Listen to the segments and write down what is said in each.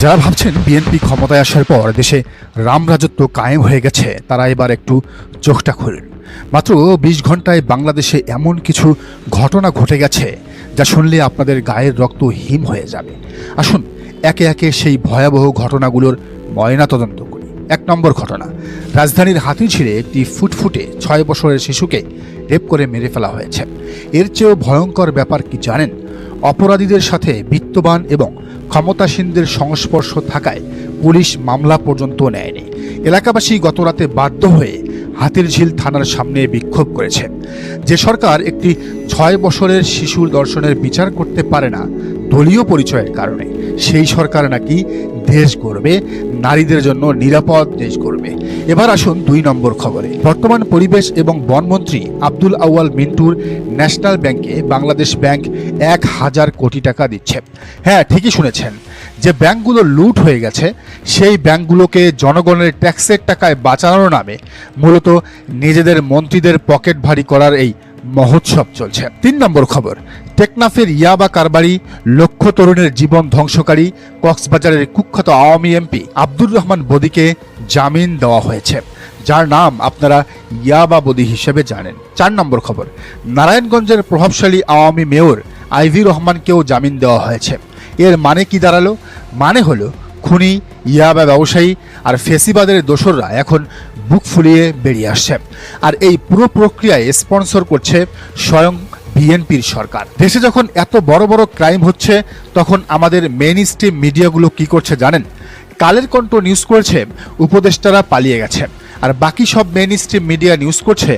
যারা ভাবছেন বিএনপি ক্ষমতায় আসার পর দেশে রাম রাজত্ব কায়েম হয়ে গেছে, তারা এবার একটু চোখটা খুলুন। মাত্র ২০ ঘন্টায় বাংলাদেশে এমন কিছু ঘটনা ঘটে গেছে যা শুনলে আপনাদের গায়ের রক্ত হিম হয়ে যাবে। আসুন একে একে সেই ভয়াবহ ঘটনাগুলোর ময়নাতদন্ত করি। ১ নম্বর ঘটনা, রাজধানীর হাতিঝিলে একটি ফুটফুটে ৬ বছরের শিশুকে রেপ করে মেরে ফেলা হয়েছে। এর চেয়েও ভয়ঙ্কর ব্যাপার কি জানেন? অপরাধীদের সাথে বিত্তবান এবং ক্ষমতাসীনদের সংস্পর্শ থাকায় পুলিশ মামলা পর্যন্ত নেয়নি। এলাকাবাসী গতরাতে বাধ্য হয়ে হাতিরঝিল থানার সামনে বিক্ষোভ করেছে। যে সরকার একটি ৬ বছরের শিশুর ধর্ষণের বিচার করতে পারে না দলীয় পরিচয়ের কারণে, সেই সরকার নাকি দেশ গড়বে, নারীদের জন্য নিরাপদ দেশ গড়বে। এবার আসুন ২ নম্বর খবরে। বর্তমান পরিবেশ এবং বনমন্ত্রী আব্দুল আউয়াল মিন্টুর ন্যাশনাল ব্যাংকে বাংলাদেশ ব্যাংক ১,০০০ কোটি টাকা দিচ্ছে। হ্যাঁ, ঠিকই শুনেছেন, যে ব্যাংকগুলো লুট হয়ে গেছে সেই ব্যাংকগুলোকে জনগণের ট্যাক্সের টাকায় বাঁচানোর নামে মূলত নিজেদের মন্ত্রীদের পকেট ভারী করার এই মহোৎসব চলছে। ৩ নম্বর খবর, টেকনাফের ইয়াবা কারবারি, লক্ষ তরুণের জীবন ধ্বংসকারী কক্সবাজারের কুখ্যাত আওয়ামী এমপি আব্দুর রহমান বদিকে জামিন দেওয়া হয়েছে, যার নাম আপনারা ইয়াবা বদি হিসেবে জানেন। ৪ নম্বর খবর, নারায়ণগঞ্জের প্রভাবশালী আওয়ামী মেয়র আইভি রহমানকেও জামিন দেওয়া হয়েছে। এর মানে কি দাঁড়ালো? মানে হলো খুনি, ইয়াবা ব্যবসায়ী আর ফেসিবাদের দোসররা এখন বুক ফুলিয়ে বেরিয়ে আসছে। আর এই পুরো প্রক্রিয়ায় স্পন্সর করছে স্বয়ং বিএনপির সরকার। দেশে যখন এত বড় বড় ক্রাইম হচ্ছে, তখন আমাদের মেইন স্ট্রিম মিডিয়াগুলো কি করছে জানেন? কালের কণ্ঠ নিউজ করছে উপদেষ্টারা পালিয়ে গেছে, আর বাকি সব মেইন স্ট্রিম মিডিয়া নিউজ করছে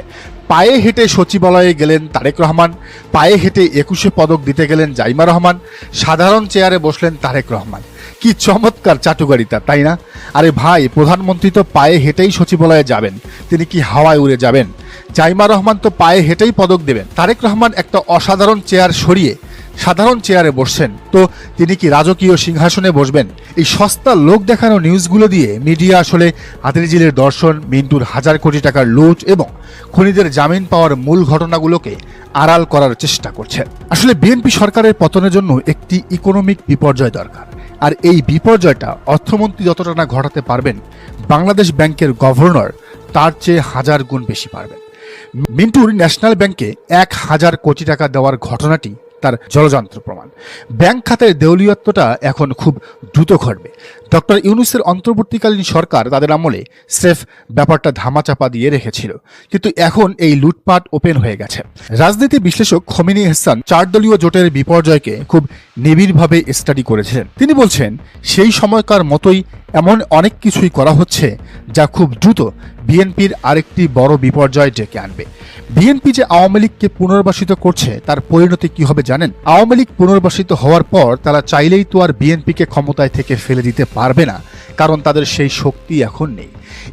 পায়ে হেঁটে সচিবালয়ে গেলেন তারেক রহমান, পায়ে হেঁটে ২১শে পদক দিতে গেলেন জাইমা রহমান, সাধারণ চেয়ারে বসলেন তারেক রহমান। কি চমৎকার চাটুকারিতা, তাই না? আরে ভাই, প্রধানমন্ত্রী তো পায়ে হেঁটেই সচিবালয়ে যাবেন, তিনি কি হাওয়ায় উড়ে যাবেন? জাইমা রহমান তো পায়ে হেঁটেই পদক দেবেন। তারেক রহমান একটা অসাধারণ চেয়ার সরিয়ে সাধারণ চেয়ারে বসছেন, তো তিনি কি রাজকীয় সিংহাসনে বসবেন? এই সস্তা লোক দেখানো নিউজগুলো দিয়ে মিডিয়া আসলে হাতিরঝিলের দর্শন, মিন্টুর ১,০০০ কোটি টাকার লুট এবং খুনিদের জামিন পাওয়ার মূল ঘটনাগুলোকে আড়াল করার চেষ্টা করছে। আসলে বিএনপি সরকারের পতনের জন্য একটি ইকোনমিক বিপর্যয় দরকার, আর এই বিপর্যয়টা অর্থমন্ত্রী যতটা না ঘটাতে পারবেন, বাংলাদেশ ব্যাংকের গভর্নর তার চেয়ে ১,০০০ গুণ বেশি পারবেন। মিন্টুর ন্যাশনাল ব্যাংকে ১,০০০ কোটি টাকা দেওয়ার ঘটনাটি তার জলযন্ত্র প্রমাণ। ব্যাংক খাতের দেউলিয়ত্বটা এখন খুব দ্রুত ঘটবে। ডক্টর ইউনূসের অন্তর্বর্তীকালীন সরকার তাদের আমলে স্রেফ ব্যাপারটা ধামাচাপা দিয়ে রেখেছিল, কিন্তু এখন এই লুটপাট ওপেন হয়ে গেছে। রাজনীতি বিশ্লেষক খোমেনি এহসান ৪ দলীয় জোটের বিপর্যয়কে খুব নিবিড়ভাবে স্টাডি করেছেন। তিনি বলছেন, সেই সময়কার মতোই এমন অনেক কিছুই করা হচ্ছে যা খুব দ্রুত বিএনপির আরেকটি বড় বিপর্যয় ডেকে আনবে। বিএনপি যে আওয়ামী লীগকে পুনর্বাসিত করছে, তার পরিণতি কি হবে জানেন? আওয়ামী লীগ পুনর্বাসিত হওয়ার পর তারা চাইলেই তো আর বিএনপিকে ক্ষমতায় থেকে ফেলে দিতে পারবে না, কারণ তাদের সেই শক্তি এখন নেই।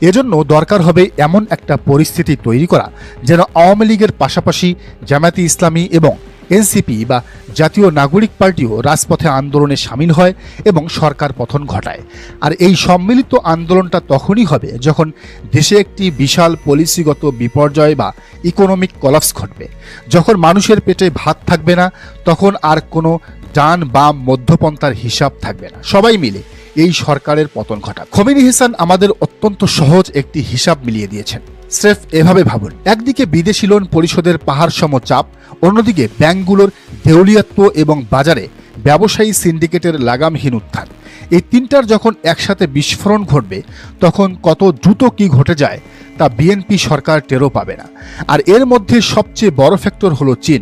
এজন্য দরকার হবে এমন একটা পরিস্থিতি তৈরি করা যেন আওয়ামী লীগের পাশাপাশি জামায়াতে ইসলামী এবং এনসিপি বা জাতীয় নাগরিক পার্টিও রাজপথে আন্দোলনে সামিল হয় এবং সরকার পতন ঘটায়। আর এই সম্মিলিত আন্দোলনটা তখনই হবে যখন দেশে একটি বিশাল পলিসিগত বিপর্যয় বা ইকোনমিক কলাপস ঘটবে, যখন মানুষের পেটে ভাত থাকবে না, তখন আর কোনো ডান বাম মধ্যপন্থার হিসাব থাকবে না, সবাই মিলে এই সরকারের পতন ঘটা। খোমেনি এহসান আমাদের অত্যন্ত সহজ একটি হিসাব মিলিয়ে দিয়েছেন। স্রেফ এভাবে ভাবুন, একদিকে বিদেশি লোন পরিশোধের পাহাড় সম চাপ, অন্যদিকে ব্যাংকগুলোর দেউলিয়াত্ব এবং বাজারে ব্যবসায়ী সিন্ডিকেটের লাগামহীন উত্থান। এই তিনটার যখন একসাথে বিস্ফোরণ ঘটবে, তখন কত দ্রুত কি ঘটে যায় তা বিএনপি সরকার টেরও পাবে না। আর এর মধ্যে সবচেয়ে বড় ফ্যাক্টর হলো চীন।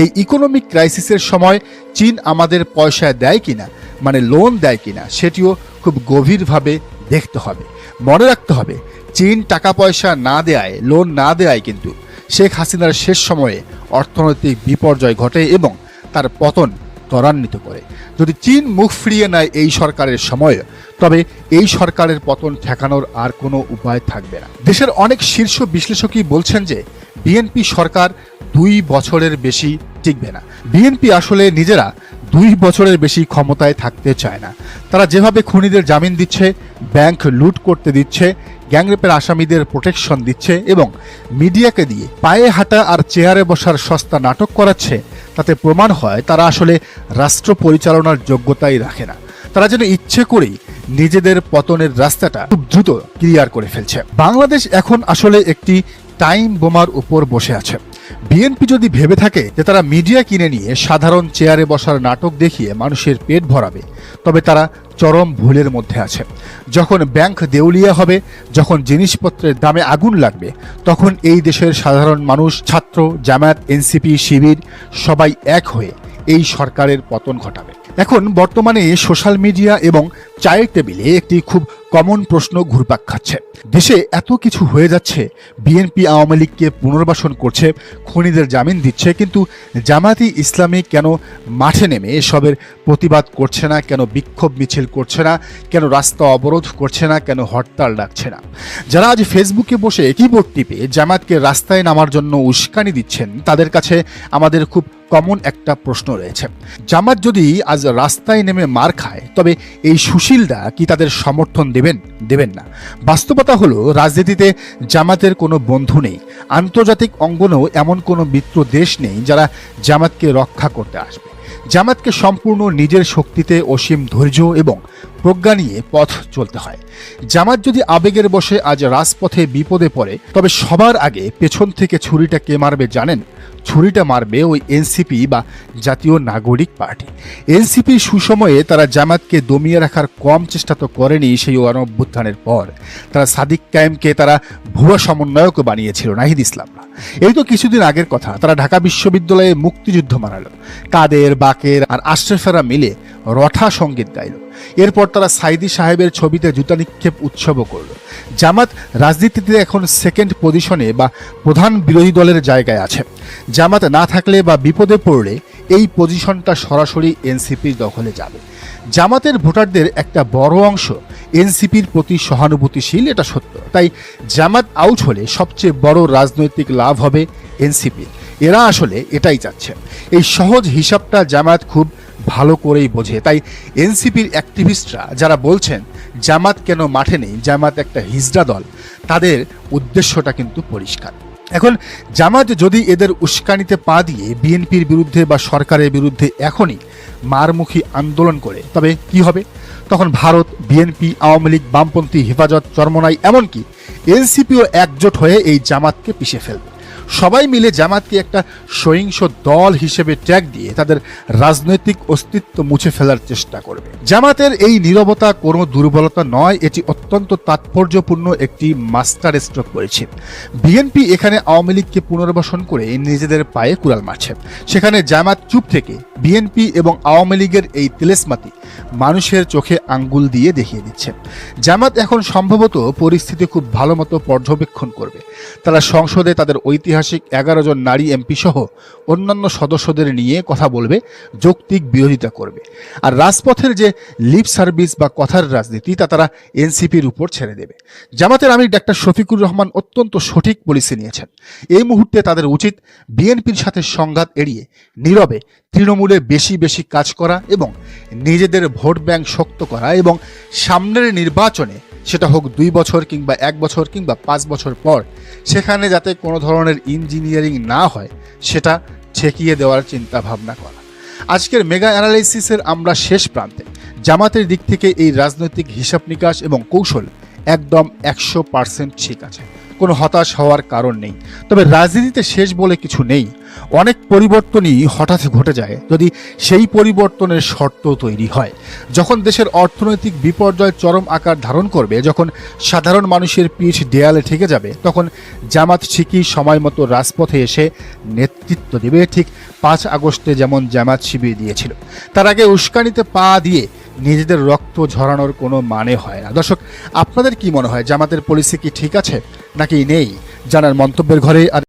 এই ইকোনমিক ক্রাইসিসের সময় চীন আমাদের পয়সা দেয় কিনা, মানে লোন দেয় কিনা, সেটিও খুব গভীরভাবে দেখতে হবে। মনে রাখতে হবে, চীন টাকা পয়সা না দেয়, লোন না দেয় কিন্তু শেখ হাসিনার শেষ সময়ে অর্থনৈতিক বিপর্যয় ঘটে এবং তার পতন ত্বরান্বিত করে। যদি চীন মুখ ফিরিয়ে নেয় এই সরকারের সময়ে, তবে এই সরকারের পতন ঠেকানোর আর কোনো উপায় থাকবে না। দেশের অনেক শীর্ষ বিশ্লেষকই বলছেন যে বিএনপি সরকার ২ বছরের বেশি টিকবে না। বিএনপি আসলে নিজেরা ২ বছরের বেশি ক্ষমতায় থাকতে চায় না। তারা যেভাবে খুনিদের জামিন দিচ্ছে, ব্যাংক লুট করতে দিচ্ছে, গ্যাংরেপের আসামিদের প্রোটেকশন দিচ্ছে এবং মিডিয়াকে দিয়ে পায়ে হাঁটা আর চেয়ারে বসার সস্তা নাটক করাচ্ছে, তাতে প্রমাণ হয় তারা আসলে রাষ্ট্র পরিচালনার যোগ্যতাই রাখে না। তারা যেন ইচ্ছে করেই নিজেদের পতনের রাস্তাটা খুব দ্রুত ক্লিয়ার করে ফেলছে। বাংলাদেশ এখন আসলে একটি টাইম বোমার উপর বসে আছে। বিএনপি যদি ভেবে থাকে যে তারা মিডিয়া কিনে নিয়ে সাধারণ চেয়ারে বসার নাটক দেখিয়ে মানুষের পেট ভরাবে, তবে তারা চরম ভুলের মধ্যে আছে। যখন ব্যাংক দেউলিয়া হবে, যখন জিনিসপত্রের দামে আগুন লাগবে, তখন এই দেশের সাধারণ মানুষ, ছাত্র, জামায়াত, এনসিপি, শিবির সবাই এক হয়ে এই সরকারের পতন ঘটাবে। এখন বর্তমানে সোশ্যাল মিডিয়া এবং চায়ের টেবিলে একটি খুব কমন প্রশ্ন ঘুরপাক খাচ্ছে। দেশে এত কিছু হয়ে যাচ্ছে, বিএনপি আওয়ামী লীগকে পুনর্বাসন করছে, খুনিদের জামিন দিচ্ছে, কিন্তু জামায়াতে ইসলামী কেন মাঠে নেমে এসবের প্রতিবাদ করছে না, কেন বিক্ষোভ মিছিল করছে না, কেন রাস্তা অবরোধ করছে না, কেন হরতাল ডাকছে না? যারা আজ ফেসবুকে বসে কিবোর্ড টিপে জামায়াতকে রাস্তায় নামার জন্য উস্কানি দিচ্ছেন, তাদের কাছে আমাদের খুব কমন একটা প্রশ্ন রয়েছে। জামাত যদি আজ রাস্তায় নেমে মার খায়, তবে এই সুশীলরা কি তাদের সমর্থন দেবেন না? বাস্তবতা হলো, রাজনীতিতে জামাতের কোনো বন্ধু নেই। আন্তর্জাতিক অঙ্গনেও এমন কোনো মিত্র দেশ নেই যারা জামাতকে রক্ষা করতে আসবে। জামাতকে সম্পূর্ণ নিজের শক্তিতে অসীম ধৈর্য এবং প্রজ্ঞা নিয়ে পথ চলতে হয়। জামাত যদি আবেগের বশে আজ রাজপথে বিপদে পড়ে, তবে সবার আগে পেছন থেকে ছুরিটা কে মারবে জানেন? ছুরিটা মারবে ওই এনসিপি বা জাতীয় নাগরিক পার্টি। এনসিপির সুসময়ে তারা জামাতকে দমিয়ে রাখার কম চেষ্টা তো করেনি। সেই গণঅভ্যুত্থানের পর তারা সাদিক কায়েমকে তারা ভুয়া সমন্বয়ক বানিয়েছিল, নাহিদ ইসলামরা। এই তো কিছুদিন আগের কথা, তারা ঢাকা বিশ্ববিদ্যালয়ে মুক্তিযুদ্ধ মানালো। কাদের, বাকের আর আশরাফেরা মিলে রঠা সঙ্গীত গাইল। এরপর তারা সাইদি সাহেবের ছবিতে জুতা নিক্ষেপ উৎসবও করল। জামাত রাজনীতিতে এখন সেকেন্ড পজিশনে বা প্রধান বিরোধী দলের জায়গায় আছে। জামাত না থাকলে বা বিপদে পড়লে এই পজিশনটা সরাসরি এনসিপির দখলে যাবে। জামাতের ভোটারদের একটা বড় অংশ এনসিপির প্রতি সহানুভূতিশীল, এটা সত্য। তাই জামাত আউট হলে সবচেয়ে বড় রাজনৈতিক লাভ হবে এনসিপির। এরা আসলে এটাই চাচ্ছে। এই সহজ হিসাবটা জামাত খুব ভালো করেই বোঝে। তাই এনসিপির অ্যাক্টিভিস্টরা যারা বলছেন জামাত কেন মাঠে নেই, জামাত একটা হিজড়া দল, তাদের উদ্দেশ্যটা কিন্তু পরিষ্কার। এখন জামাত যদি এদের উস্কানিতে পা দিয়ে বিএনপির বিরুদ্ধে বা সরকারের বিরুদ্ধে এখনই মারমুখী আন্দোলন করে, তবে কি হবে? তখন ভারত, বিএনপি, আওয়ামী লীগ, বামপন্থী, হেফাজত, চরমনাই, এমনকি এনসিপিও একজোট হয়ে এই জামাতকে পিষে ফেলবে। সবাই মিলে জামাতকে একটা সহিংস দল হিসেবে ট্যাগ দিয়ে তাদের রাজনৈতিক অস্তিত্ব মুছে ফেলার চেষ্টা করবে। জামাতের এই নীরবতা কোনো দুর্বলতা নয়, এটি অত্যন্ত তাৎপর্যপূর্ণ একটি মাস্টার স্ট্রোক করেছে। বিএনপি এখানে আওয়ামী লীগকে পুনর্বাসন করে নিজেদের পায়ে কুড়াল মারছে। সেখানে জামাত চুপ থেকে বিএনপি এবং আওয়ামী লীগের এই তিলেস্মাতি মানুষের চোখে আঙ্গুল দিয়ে দেখিয়ে দিচ্ছে। জামাত এখন সম্ভবত পরিস্থিতি খুব ভালো মতো পর্যবেক্ষণ করবে। তারা সংসদে তাদের ঐতিহাসিক 11 জন নারী এমপি সহ অন্যান্য সদস্যদের নিয়ে কথা বলবে, যৌক্তিক বিরোধিতা করবে। আর রাজপথের যে লিপ সার্ভিস বা কথার রাজনীতি, তা তারা এনসিপির উপর ছেড়ে দেবে। জামাতের আমির ডাক্তার শফিকুর রহমান অত্যন্ত সঠিক পলিসি নিয়েছেন। এই মুহূর্তে তাদের উচিত বিএনপির সাথে সংঘাত এড়িয়ে নীরবে তৃণমূলে বেশি বেশি কাজ করা এবং নিজেদের ভোট ব্যাংক শক্ত করা, এবং সামনের নির্বাচনে, সেটা হোক 2 বছর কিংবা 1 বছর কিংবা 5 বছর পর, সেখানে যাতে কোনো ধরনের ইঞ্জিনিয়ারিং না হয় সেটা ঠেকিয়ে দেওয়ার চিন্তা ভাবনা করা। আজকের মেগা অ্যানালাইসিসের আমরা শেষ প্রান্তে। জামাতের দিক থেকে এই রাজনৈতিক হিসাব নিকাশ এবং কৌশল একদম 100% ঠিক আছে, কোনো হতাশ হওয়ার কারণ নেই। তবে রাজনীতিতে শেষ বলে কিছু নেই। অনেক পরিবর্তনই হঠাৎ ঘটে যায় যদি সেই পরিবর্তনের শর্ত তৈরি হয়। যখন দেশের অর্থনৈতিক বিপর্যয় চরম আকার ধারণ করবে, যখন সাধারণ মানুষের পিঠ দেয়ালে ঠেকে যাবে, তখন জামাত ঠিকই সময় মতো রাজপথে এসে নেতৃত্ব দেবে। ঠিক 5 আগস্টে যেমন জামাত শিবির দিয়েছিল। তার আগে উস্কানিতে পা দিয়ে নিজেদের রক্ত ঝরানোর কোনো মানে হয় না। দর্শক, আপনাদের কি মনে হয়, জামাতের পলিসি কি ঠিক আছে নাকি নেই? জানার মন্তব্যের ঘরে। আর